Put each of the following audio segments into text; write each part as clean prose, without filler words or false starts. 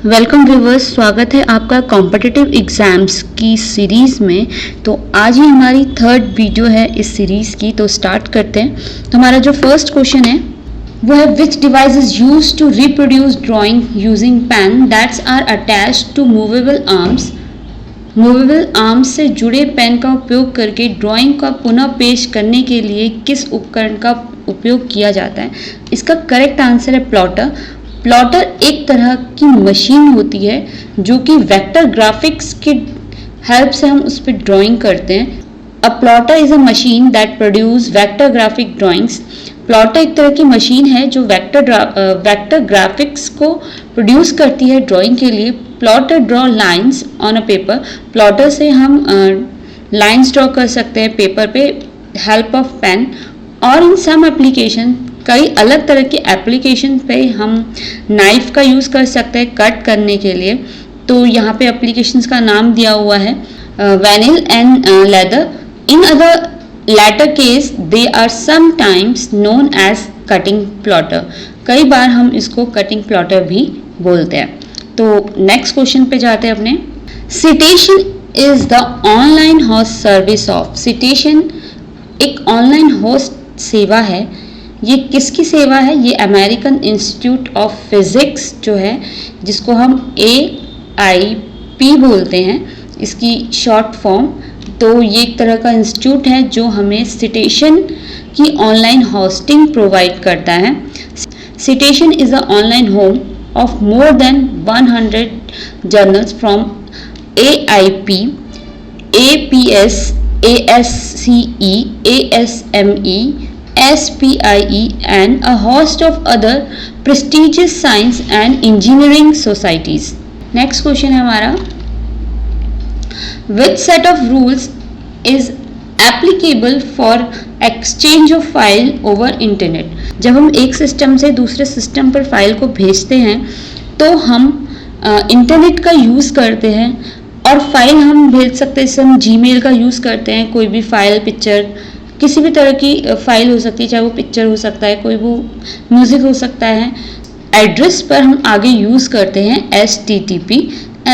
Welcome viewers, स्वागत है आपका कॉम्पिटिटिव एग्जाम्स की सीरीज़ में। तो आज ही हमारी थर्ड वीडियो है इस सीरीज़ की, तो स्टार्ट करते हैं। तो हमारा जो फर्स्ट क्वेश्चन है वो है which device is use to reproduce drawing using pen that's are attached to movable arms. Movable arms से जुड़े पेन का उपयोग करके ड्राइंग का पुनः पेश करने के लिए किस उपकरण का उपयोग किया जाता है? इसका करेक्ट आंसर है प्लॉटर। प्लॉटर एक तरह की मशीन होती है जो कि वेक्टर ग्राफिक्स के हेल्प से हम उस पर ड्राइंग करते हैं। A plotter is a machine that produce vector graphic drawings. Plotter एक तरह की मशीन है जो वेक्टर ग्राफिक्स को प्रोड्यूस करती है ड्राइंग के लिए। Plotter draw lines on a paper. Plotter से हम लाइंस ड्रॉ कर सकते हैं पेपर पे हेल्प ऑफ पेन। और इन सम एप्लीकेशन, कई अलग तरह के एप्लीकेशन पे हम नाइफ का यूज़ कर सकते हैं कट करने के लिए। तो यहाँ पे एप्लीकेशंस का नाम दिया हुआ है vinyl and leather. In other latter case they are sometimes known as cutting plotter। कई बार हम इसको कटिंग प्लॉटर भी बोलते हैं। तो नेक्स्ट क्वेश्चन पे जाते हैं अपने। Citation is the online host service of. Citation एक ऑनलाइन होस्ट सेवा है। ये किसकी सेवा है? ये अमेरिकन इंस्टीट्यूट ऑफ फिजिक्स जो है, जिसको हम AIP बोलते हैं, इसकी शॉर्ट फॉर्म। तो ये एक तरह का इंस्टीट्यूट है जो हमें सिटेशन की ऑनलाइन होस्टिंग प्रोवाइड करता है। Citation is a online home of more than 100 journals from AIP, APS, ASCE, ASME, SPIE and a host of other prestigious science and engineering societies। Next question है हमारा, which set of rules is applicable for exchange of file over internet। जब हम एक system से दूसरे system पर file को भेजते हैं तो हम इंटरनेट का यूज़ करते हैं और फाइल हम भेज सकते हैं। जैसे हम जीमेल का यूज़ करते हैं, कोई भी फाइल, पिक्चर, किसी भी तरह की फाइल हो सकती है, चाहे वो पिक्चर हो सकता है, कोई वो म्यूज़िक हो सकता है। एड्रेस पर हम आगे यूज़ करते हैं HTTP।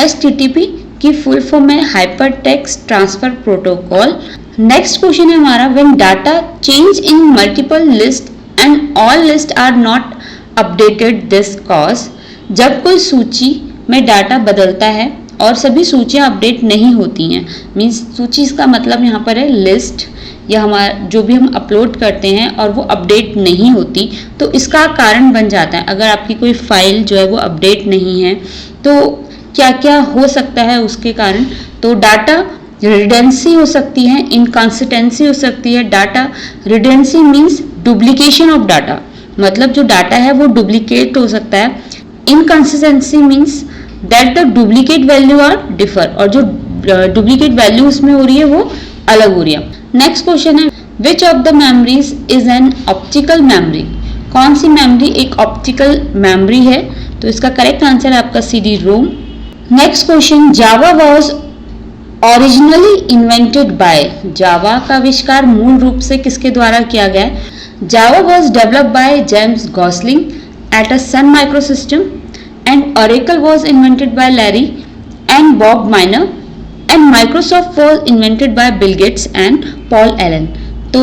HTTP की फुल फॉर्म है hyper text transfer protocol. Next question है हमारा, when data change in multiple list and all list are not updated this cause. जब कोई सूची में डाटा बदलता है और सभी सूचियां अपडेट नहीं होती हैं, मीन्स सूची का मतलब यहाँ पर है लिस्ट या हमारा जो भी हम अपलोड करते हैं और वो अपडेट नहीं होती, तो इसका कारण बन जाता है। अगर आपकी कोई फाइल जो है वो अपडेट नहीं है तो क्या क्या हो सकता है उसके कारण? तो डाटा रिडेंडेंसी हो सकती है, इनकंसिस्टेंसी हो सकती है। Data redundancy means duplication of data, मतलब जो डाटा है वो डुप्लीकेट हो सकता है। Inconsistency means that the duplicate value are differ, और जो डुप्लीकेट वैल्यू उसमें हो रही है वो अलग हो रही है। नेक्स्ट क्वेश्चन है, which of the memories is an optical memory. कौन सी मेमोरी एक ऑप्टिकल मेमोरी है? तो इसका करेक्ट आंसर है आपका CD-ROM। Next question, Java was originally invented by. Java का आविष्कार मूल रूप से किसके द्वारा किया गया है? Java was developed by James Gosling at a Sun Microsystem and Oracle was invented by Larry and Bob Miner and Microsoft was invented by Bill Gates and Paul Allen. तो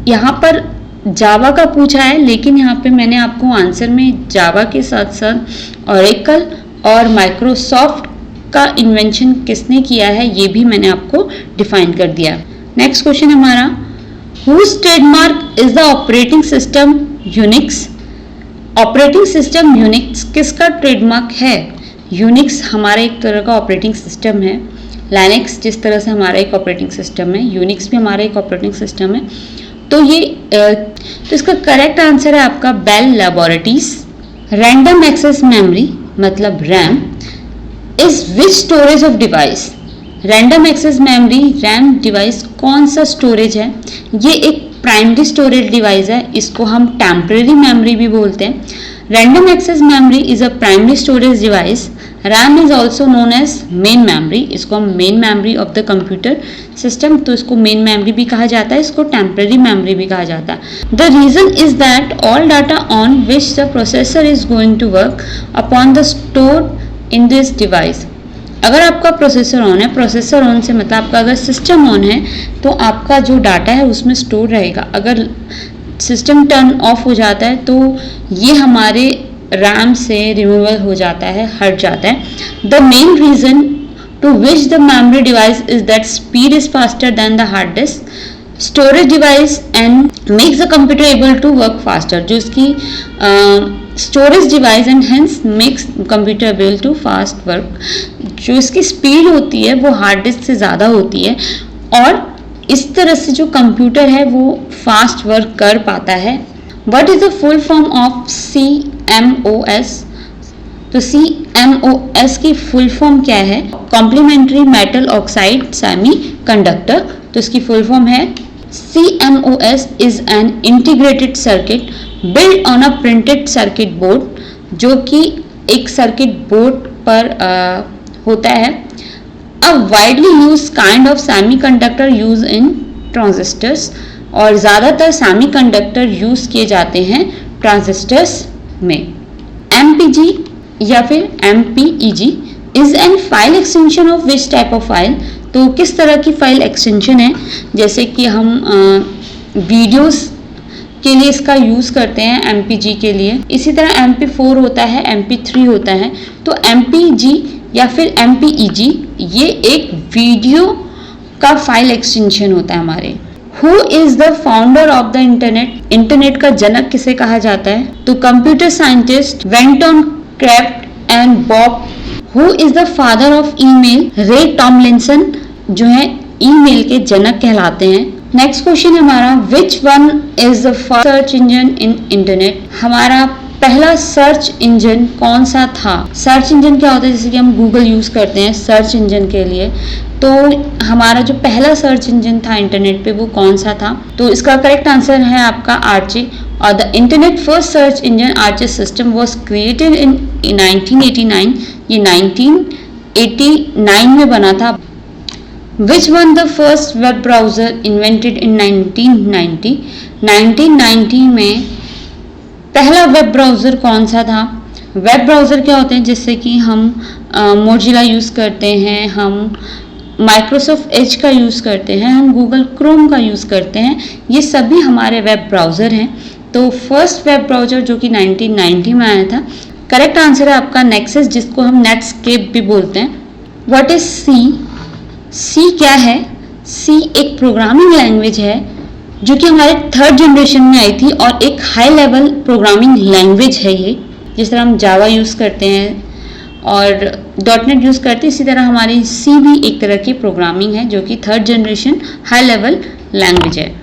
यहाँ पर जावा का पूछा है, लेकिन यहाँ पे मैंने आपको आंसर में जावा के साथ साथ ओरेकल और माइक्रोसॉफ्ट का इन्वेंशन किसने किया है ये भी मैंने आपको डिफाइन कर दिया। नेक्स्ट क्वेश्चन हमारा, whose trademark is the operating system Unix. Operating system Unix किसका ट्रेडमार्क है? यूनिक्स हमारा एक तरह का ऑपरेटिंग सिस्टम है। लाइनेक्स जिस तरह से हमारा एक ऑपरेटिंग सिस्टम है, यूनिक्स भी हमारा एक ऑपरेटिंग सिस्टम है। तो ये तो इसका करेक्ट आंसर है आपका Bell Laboratories. Random access memory मतलब RAM is which storage of device. Random access memory RAM device कौन सा स्टोरेज है? ये एक प्राइमरी स्टोरेज डिवाइस है, इसको हम टेम्परेरी मेमोरी भी बोलते हैं। Random access memory is a primary storage device. RAM is also known as main memory. इसको हम main memory of the computer system, तो इसको मेन मेमोरी भी कहा जाता है, इसको टेम्परेरी मेमोरी भी कहा जाता है। The reason is that all data on which the processor is going to work upon the stored in this device. अगर आपका प्रोसेसर ऑन है, प्रोसेसर ऑन से मतलब आपका अगर सिस्टम ऑन है तो आपका जो डाटा है उसमें स्टोर रहेगा. अगर सिस्टम टर्न ऑफ हो जाता है तो ये हमारे रैम से रिमूवल हो जाता है, हट जाता है. The main reason to which the memory device is that speed is faster than the hard disk storage device and makes the computer able to work faster. जो इसकी storage device and hence makes computer able to fast work. जो इसकी speed होती है वो hard disk से ज़्यादा होती है और इस तरह से जो कंप्यूटर है वो फास्ट वर्क कर पाता है. What is the full form of CMOS? तो CMOS की फुल फॉर्म क्या है? Complementary metal oxide semi conductor. तो इसकी फुल फॉर्म है CMOS is an integrated circuit built on a printed circuit board, जो कि एक सर्किट बोर्ड पर होता है. A widely used kind of semiconductor used in transistors, और ज़्यादातर सेमीकंडक्टर यूज़ किए जाते हैं ट्रांजिस्टर्स में. MPG या फिर MPEG is an file extension of which type of file? तो किस तरह की फाइल एक्सटेंशन है? जैसे कि हम वीडियोस के लिए इसका यूज़ करते हैं MPG के लिए. इसी तरह MP4 होता है, MP3 होता है. तो MPG या फिर MPEG ये एक वीडियो का फाइल एक्सटेंशन होता है हमारे. Who is the founder of the internet? Internet का जनक किसे कहा जाता है? तो computer scientist Vinton Cerf and Bob. Who is the father of email? Ray Tomlinson जो है ईमेल के जनक कहलाते हैं. नेक्स्ट क्वेश्चन है हमारा, which one is the first search engine in internet? हमारा पहला सर्च इंजन कौन सा था? सर्च इंजन क्या होता है? जैसे कि हम गूगल यूज़ करते हैं सर्च इंजन के लिए, तो हमारा जो पहला सर्च इंजन था इंटरनेट पे वो कौन सा था? तो इसका करेक्ट आंसर है आपका आर्ची. और the internet first search engine Archie system was created in 1989. ये 1989 में बना था. Which one the first web browser invented in 1990? 1990 में पहला वेब ब्राउज़र कौन सा था? वेब ब्राउज़र क्या होते हैं? जैसे कि हम मोजिला यूज़ करते हैं, हम माइक्रोसॉफ्ट एज का यूज़ करते हैं, हम गूगल क्रोम का यूज़ करते हैं. ये सभी हमारे वेब ब्राउज़र हैं. तो फर्स्ट वेब ब्राउज़र जो कि 1990 में आया था. करेक्ट आंसर है आपका नेक्सस, जिसको हम नेटस्केप भी बोलते हैं. व्हाट इज सी क्या है? सी एक प्रोग्रामिंग लैंग्वेज है जो कि हमारे थर्ड जनरेशन में आई थी और एक हाई लेवल प्रोग्रामिंग लैंग्वेज है ये. जिस तरह हम जावा यूज़ करते हैं और .NET यूज़ करते हैं, इसी तरह हमारी सी भी एक तरह की प्रोग्रामिंग है जो कि third generation high level language है.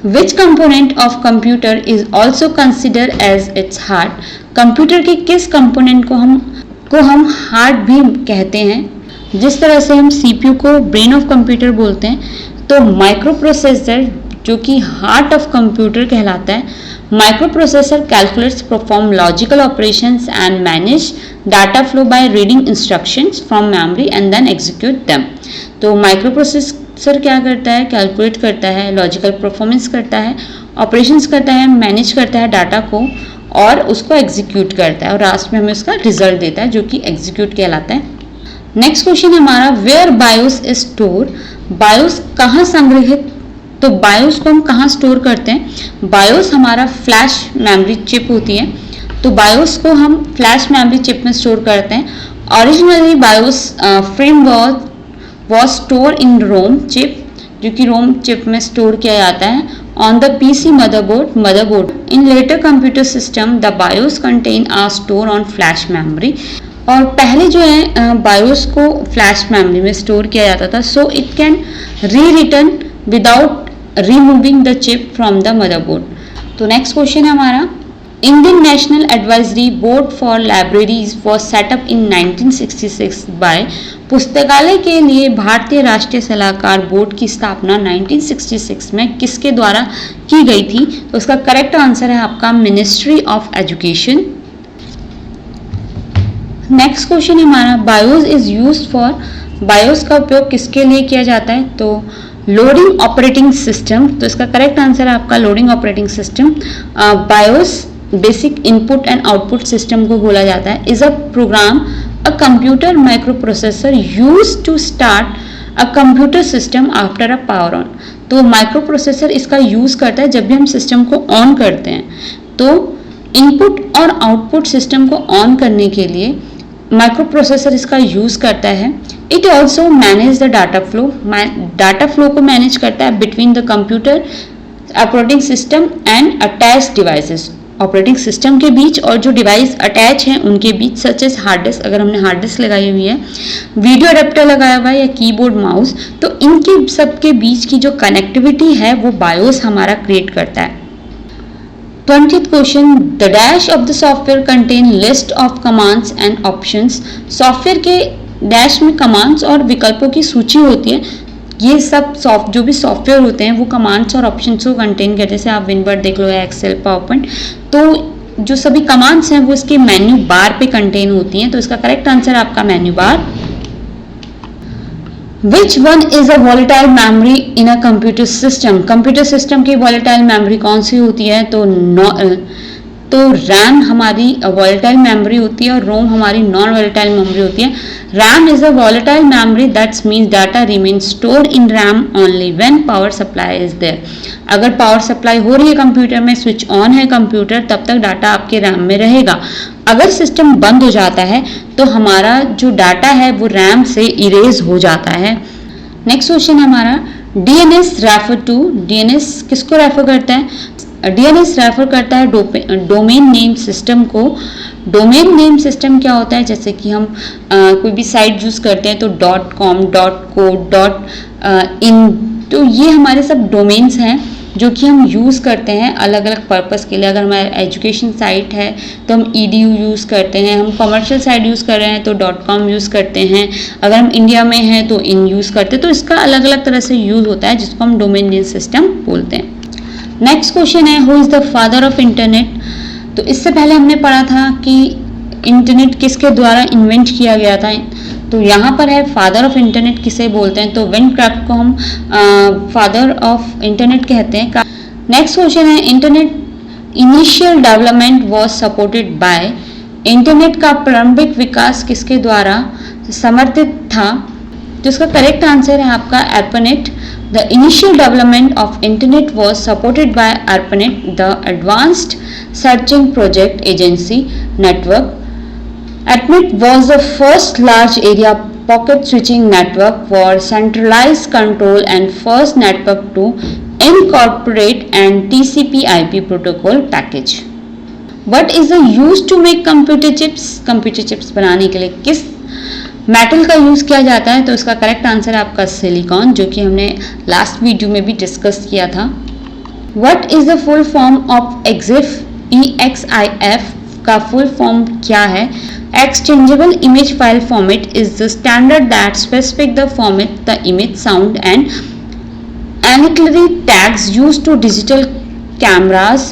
Which component of computer is also consider as its heart? Computer के किस कंपोनेंट को हम हार्ट भी कहते हैं? जिस तरह से हम CPU को ब्रेन ऑफ कंप्यूटर बोलते हैं, तो माइक्रो प्रोसेसर जो कि हार्ट ऑफ कंप्यूटर कहलाता है. Micro processor calculates, perform logical operations and manage data flow by reading instructions from memory and then execute them. तो माइक्रो प्रोसेसर क्या करता है? कैलकुलेट करता है, लॉजिकल परफॉर्मेंस करता है, ऑपरेशंस करता है, मैनेज करता है डाटा को और उसको एग्जीक्यूट करता है और लास्ट में हमें उसका रिजल्ट देता है जो कि एग्जीक्यूट कहलाता है. नेक्स्ट क्वेश्चन हमारा, where BIOS is store? BIOS कहाँ संग्रहित? तो बायोस को हम कहाँ स्टोर करते हैं? बायोस हमारा फ्लैश मेमोरी चिप होती है, तो बायोस को हम फ्लैश मेमोरी चिप में स्टोर करते हैं. Originally BIOS frame was store in ROM chip, जो कि रोम चिप में स्टोर किया जाता है on the PC motherboard. In later computer system the BIOS contain are store on flash memory. और पहले जो है बायोस को फ्लैश मेमोरी में स्टोर किया जाता था, so it can rewritten without removing the chip from the motherboard. तो नेक्स्ट क्वेश्चन है हमारा, Indian national advisory board for libraries was set up in 1966 by. पुस्तकालय के लिए भारतीय राष्ट्रीय सलाहकार बोर्ड की स्थापना 1966 में किसके द्वारा की गई थी? तो उसका करेक्ट आंसर है आपका ministry of education. Next question हमारा, BIOS is used for. BIOS का उपयोग किसके लिए किया जाता है? तो लोडिंग ऑपरेटिंग सिस्टम. तो इसका करेक्ट आंसर है आपका loading operating system. BIOS basic input and output system को बोला जाता है. Is a program a computer microprocessor used to start a computer system after a power on. तो माइक्रोप्रोसेसर इसका यूज करता है जब भी हम सिस्टम को ऑन करते हैं, तो इनपुट और आउटपुट सिस्टम को ऑन करने के लिए माइक्रोप्रोसेसर इसका यूज करता है। It also manage the data flow को मैनेज करता है between the computer, operating system and attached devices, operating system के बीच और जो डिवाइस अटैच हैं उनके बीच, सच एज हार्ड डिस्क, अगर हमने हार्ड डिस्क लगाई हुई है, वीडियो अडेप्टर लगाया हुआ है या कीबोर्ड माउस, तो इनके सबके बीच की जो कनेक्टिविटी है वो बायोस हमारा क्रिएट करता है। 20th question, the dash of the software contain list of commands and options. Software के डैश में कमांड्स और विकल्पों की सूची होती है। ये सब जो भी सॉफ्टवेयर होते हैं वो कमांड्स और ऑप्शंस को कंटेन करते हैं। जैसे आप विनवर्ड देख लो या एक्सेल, पावरपॉइंट, तो जो सभी कमांड्स हैं वो इसके मेन्यू बार पे कंटेन होती हैं। तो इसका करेक्ट आंसर आपका menu bar. Which one is a volatile memory in a computer system? Computer system की volatile memory कौन सी होती है? तो RAM हमारी volatile memory होती है और ROM हमारी non volatile memory होती है। RAM is a volatile memory that means data remains stored in RAM only when power supply is there. अगर पावर सप्लाई हो रही है कंप्यूटर में, स्विच ऑन है कंप्यूटर, तब तक डाटा आपके रैम में रहेगा। अगर सिस्टम बंद हो जाता है तो हमारा जो डाटा है वो रैम से इरेज हो जाता है। नेक्स्ट क्वेश्चन हमारा, DNS रेफर टू। DNS किसको रेफर करता है? DNS रेफर करता है डोमेन नेम सिस्टम को। डोमेन नेम सिस्टम क्या होता है? जैसे कि हम कोई भी साइट यूज करते हैं तो .com, .co, .in, तो ये हमारे सब डोमेन्स हैं जो कि हम यूज़ करते हैं अलग अलग पर्पस के लिए। अगर हमारा एजुकेशन साइट है तो हम edu यूज़ करते हैं, हम कमर्शियल साइट यूज़ कर रहे हैं तो .com यूज़ करते हैं, अगर हम इंडिया में हैं तो in यूज़ करते हैं। तो इसका अलग अलग तरह से यूज़ होता है जिसको हम डोमेन नेम सिस्टम बोलते हैं। नेक्स्ट क्वेश्चन है, who is the father of internet. तो इससे पहले हमने पढ़ा था कि इंटरनेट किसके द्वारा इन्वेंट किया गया था। तो यहाँ पर है फादर ऑफ इंटरनेट किसे बोलते हैं, तो विंडक्राफ्ट को हम फादर ऑफ इंटरनेट कहते हैं। नेक्स्ट क्वेश्चन है, internet initial development was supported by. Internet का प्रारंभिक विकास किसके द्वारा समर्थित था? जिसका करेक्ट आंसर है आपका ARPANET। The initial development of internet was supported by ARPANET, the advanced searching project agency network. ARPANET was the first large area pocket switching network for centralized control and first network to incorporate an TCP/IP protocol package. What is the used to make computer chips? Computer chips बनाने के लिए किस metal का use किया जाता है? तो इसका करेक्ट आंसर है आपका सिलिकॉन, जो कि हमने लास्ट वीडियो में भी डिस्कस किया था। What is the full form of EXIF? EXIF का फुल फॉर्म क्या है? Exchangeable image file format is the standard that specifies the format, the image, sound and ancillary tags used to digital cameras,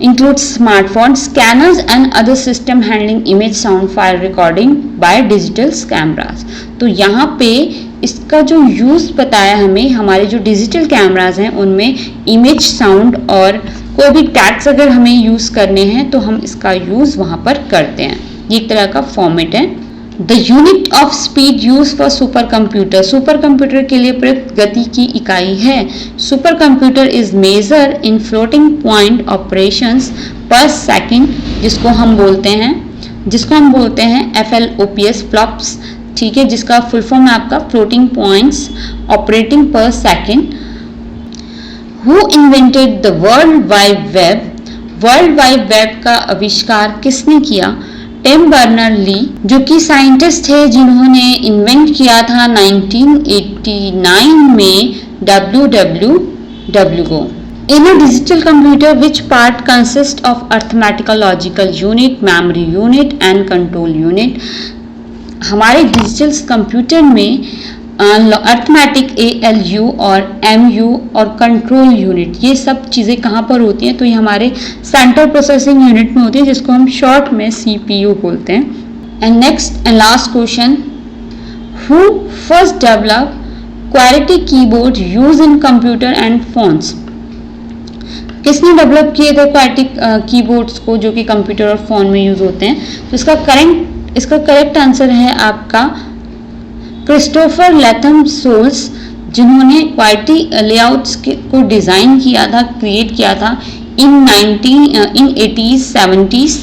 includes smartphones, scanners and other system handling image, sound, file recording by digital cameras. तो यहाँ पे इसका जो use बताया हमें, हमारे जो digital cameras हैं उनमें इमेज, साउंड और कोई भी टैग्स अगर हमें यूज़ करने हैं तो हम इसका यूज़ वहाँ पर करते हैं। ये एक तरह का फॉर्मेट है। The unit of speed use for super computer. Super computer के लिए प्रयुक्त गति की इकाई है। Super computer is measure in floating point operations per second, जिसको हम बोलते हैं FLOPS, फ्लॉप्स, ठीक है, जिसका फुल फॉर्म है आपका फ्लोटिंग पॉइंट्स ऑपरेटिंग पर second. Who invented the world wide web. World wide web का आविष्कार किसने किया? टिम बर्नर-ली, जो कि साइंटिस्ट थे जिन्होंने इन्वेंट किया था 1989 में WWW को। In a digital computer which part consist of arithmetical logical unit, memory unit and control unit. हमारे डिजिटल कंप्यूटर में अर्थमेटिक ALU और MU और कंट्रोल यूनिट, ये सब चीज़ें कहाँ पर होती हैं? तो ये हमारे सेंट्रल प्रोसेसिंग यूनिट में होती है, जिसको हम शॉर्ट में CPU बोलते हैं। And next and last question, who first develop quality keyboard use in computer and phones. किसने डेवलप किए थे क्वालिटी कीबोर्ड्स को जो कि कंप्यूटर और फोन में यूज होते हैं? तो इसका करेक्ट इसका करेक्ट आंसर है आपका क्रिस्टोफर लैथम सोल्स, जिन्होंने क्वालिटी लेआउट्स को डिजाइन किया था, क्रिएट किया था इन 80s 70s